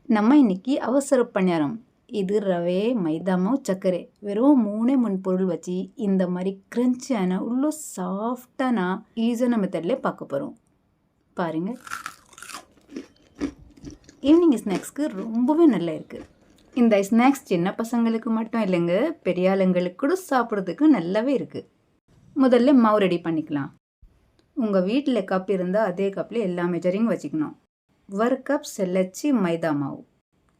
நம்ம இன்னைக்கு அவசர பணியாரம். இது ரவை, மைதா மாவு, சர்க்கரை. வெறும் 3 பொருள் வச்சு இந்த மாதிரி கிரன்ச்சியான உள்ள சாஃப்டான ஈஸியான மெத்தட்லேயே பார்க்க போகிறோம். பாருங்கள். ஈவினிங் ஸ்நாக்ஸ்க்கு ரொம்பவே நல்லா இருக்குது. இந்த ஸ்நாக்ஸ் சின்ன பசங்களுக்கு மட்டும் இல்லைங்க, பெரிய ஆளுங்களுக்கு கூட சாப்பிட்றதுக்கு நல்லாவே இருக்குது. முதல்ல மாவு ரெடி பண்ணிக்கலாம். உங்கள் வீட்டில் கப் இருந்தால் அதே கப்பில் எல்லா மெஜரிங் வச்சுக்கணும். 1 கப் செல்லச்சி மைதா மாவு,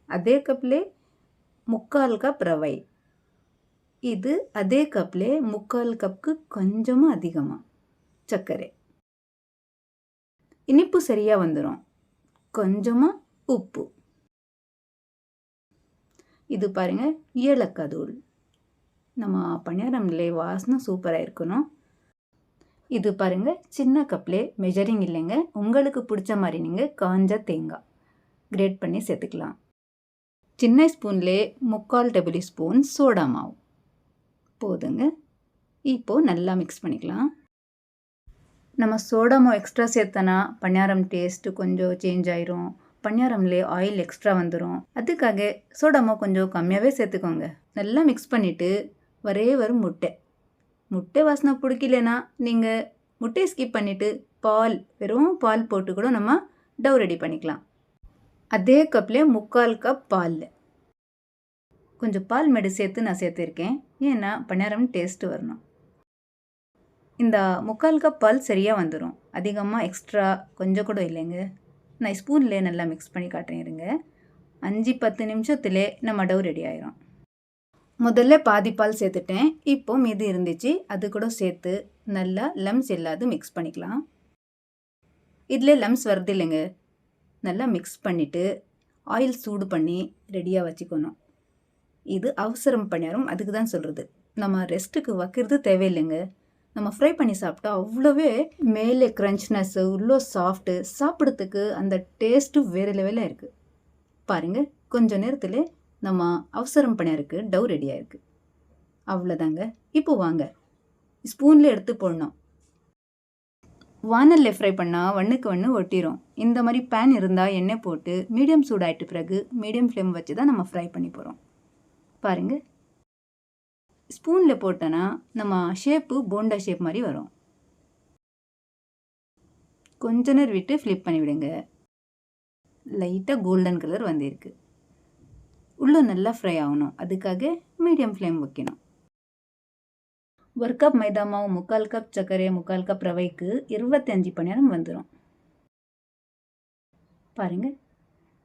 அதே கப்லே 3/4 கப் ரவை. இது அதே கப்லே 3/4 கப்புக்கு கொஞ்சமாக அதிகமாக சர்க்கரை. இனிப்பு சரியாக வந்துடும். கொஞ்சமாக உப்பு. இது பாருங்கள், ஏலக்காய் தூள். நம்ம பணியாரம்லே வாசனை சூப்பராக இருக்கணும். இது பாருங்கள், சின்ன கப்லே மெஜரிங் இல்லைங்க, உங்களுக்கு பிடிச்ச மாதிரி நீங்கள் காஞ்ச தேங்காய் கிரேட் பண்ணி சேர்த்துக்கலாம். சின்ன ஸ்பூன்லே 3/4 டேபிள் ஸ்பூன் சோடா மாவு போதுங்க. இப்போது நல்லா மிக்ஸ் பண்ணிக்கலாம். நம்ம சோடா மாவு எக்ஸ்ட்ரா சேர்த்தனா பணியாரம் டேஸ்ட்டு கொஞ்சம் சேஞ்ச் ஆயிரும். பணியாரம்லே ஆயில் எக்ஸ்ட்ரா வந்துடும். அதுக்காக சோடா மாவு கொஞ்சம் கம்மியாகவே சேர்த்துக்கோங்க. நல்லா மிக்ஸ் பண்ணிவிட்டு ஒரு முட்டை வாசனை பிடிக்கலனா நீங்கள் முட்டையை ஸ்கிப் பண்ணிவிட்டு வெறும் பால் போட்டு கூட நம்ம டவ் ரெடி பண்ணிக்கலாம். அதே கப்லேயே 3/4 கப் பால். கொஞ்சம் பால் மெடு சேர்த்து நான் சேர்த்துருக்கேன், ஏன்னா பணியாரம் டேஸ்ட்டு வரணும். இந்த 3/4 கப் பால் சரியாக வந்துடும். அதிகமாக எக்ஸ்ட்ரா கொஞ்சம் கூட இல்லைங்க. நான் ஸ்பூன்லேயே நல்லா மிக்ஸ் பண்ணி காட்டுறேன் இருங்க. 5-10 நிமிஷத்துலேயே நம்ம டவ் ரெடி ஆயிரும். முதல்ல பாதி பால் சேர்த்துட்டேன். இப்போது மீதி இருந்துச்சு, அது கூட சேர்த்து நல்லா லம்ஸ் இல்லாத மிக்ஸ் பண்ணிக்கலாம். இதில் லம்ஸ் வருது இல்லைங்க, நல்லா மிக்ஸ் பண்ணிவிட்டு ஆயில் சூடு பண்ணி ரெடியாக வச்சுக்கணும். இது அவசரம் பணியாரம், அதுக்கு தான் சொல்கிறது. நம்ம ரெஸ்ட்டுக்கு வைக்கிறது தேவையில்லைங்க. நம்ம ஃப்ரை பண்ணி சாப்பிட்டா அவ்வளோவே மேலே க்ரன்ச்னஸ்ஸு, உள்ளே சாஃப்ட்டு, சாப்பிட்றதுக்கு அந்த டேஸ்ட்டு வேறு லெவலில் இருக்குது. பாருங்கள், கொஞ்சம் நேரத்தில் நம்ம அவசரம் பணியாருக்கு டவ் ரெடியாக இருக்குது. அவ்வளோதாங்க. இப்போ வாங்க ஸ்பூனில் எடுத்து போடணும். வானலில் ஃப்ரை பண்ணால் ஒன்றுக்கு ஒன்று ஒட்டிடும். இந்த மாதிரி பேன் இருந்தால் எண்ணெய் போட்டு மீடியம் சூடாயிட்ட பிறகு மீடியம் ஃப்ளேம் வச்சு தான் நம்ம ஃப்ரை பண்ணி போகிறோம். பாருங்கள், ஸ்பூனில் போட்டோன்னா நம்ம ஷேப்பு போண்டா ஷேப் மாதிரி வரும். கொஞ்ச நேரம் விட்டு ஃப்ளிப் பண்ணி விடுங்க. லைட்டாக கோல்டன் கலர் வந்திருக்கு. உள்ளே நல்லா ஃப்ரை ஆகணும், அதுக்காக மீடியம் ஃப்ளேம் வைக்கணும். 1 கப் மைதா மாவு, 3/4 கப் சர்க்கரை, 3/4 கப் ரவைக்கு 25 பணியாரம் வந்துடும். பாருங்கள்,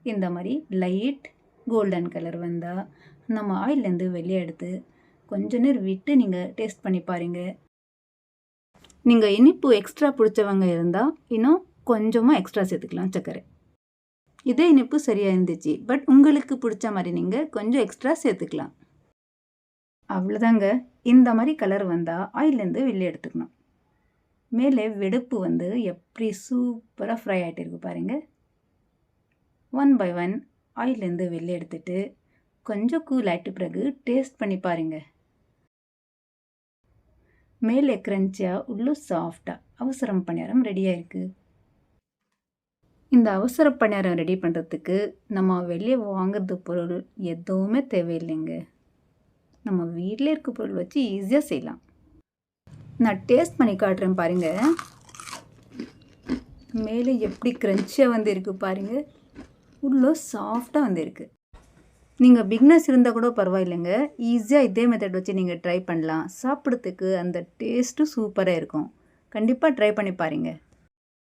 இந்த மாதிரி லைட் கோல்டன் கலர் வந்தால் நம்ம ஆயிலேருந்து வெளியே எடுத்து கொஞ்ச நேரம் விட்டு நீங்கள் டேஸ்ட் பண்ணி பாருங்கள். நீங்கள் இனிப்பு எக்ஸ்ட்ரா பிடிச்சவங்க இருந்தால் இன்னும் கொஞ்சமாக எக்ஸ்ட்ரா சேர்த்துக்கலாம் சர்க்கரை. இதே இனிப்பு சரியாக இருந்துச்சு, பட் உங்களுக்கு பிடிச்ச மாதிரி நீங்கள் கொஞ்சம் எக்ஸ்ட்ரா சேர்த்துக்கலாம். அவ்வளோதாங்க. இந்த மாதிரி கலர் வந்தால் ஆயிலேருந்து வெளியே எடுத்துக்கணும். மேலே வெடுப்பு எப்படி சூப்பராக ஃப்ரை ஆகிட்டு இருக்கு பாருங்கள். 1 by 1 ஆயிலேருந்து வெளியே எடுத்துட்டு கொஞ்சம் கூல் ஆகிட்டு பிறகு டேஸ்ட் பண்ணி பாருங்கள். மேலே க்ரன்ச்சியாக உள்ளே சாஃப்டாக அவசரம் பணியாரம் ரெடியாக இருக்குது. இந்த அவசர பணியாரம் ரெடி பண்ணுறதுக்கு நம்ம வெளியே வாங்குறது பொருள் எதுவுமே தேவையில்லைங்க. நம்ம வீட்டில் இருக்க பொருள் வச்சு ஈஸியாக செய்யலாம். நான் டேஸ்ட் பண்ணி காட்டுறேன் பாருங்கள். மேலே எப்படி க்ரன்ச்சியாக இருக்குது பாருங்கள். உள்ளே சாஃப்டாக வந்திருக்கு. நீங்கள் பிக்னஸ் இருந்தால் கூட பரவாயில்லைங்க, ஈஸியாக இதே மெத்தட் வச்சு நீங்கள் ட்ரை பண்ணலாம். சாப்பிட்றதுக்கு அந்த டேஸ்ட்டு சூப்பராக இருக்கும். கண்டிப்பாக ட்ரை பண்ணி பாருங்கள்.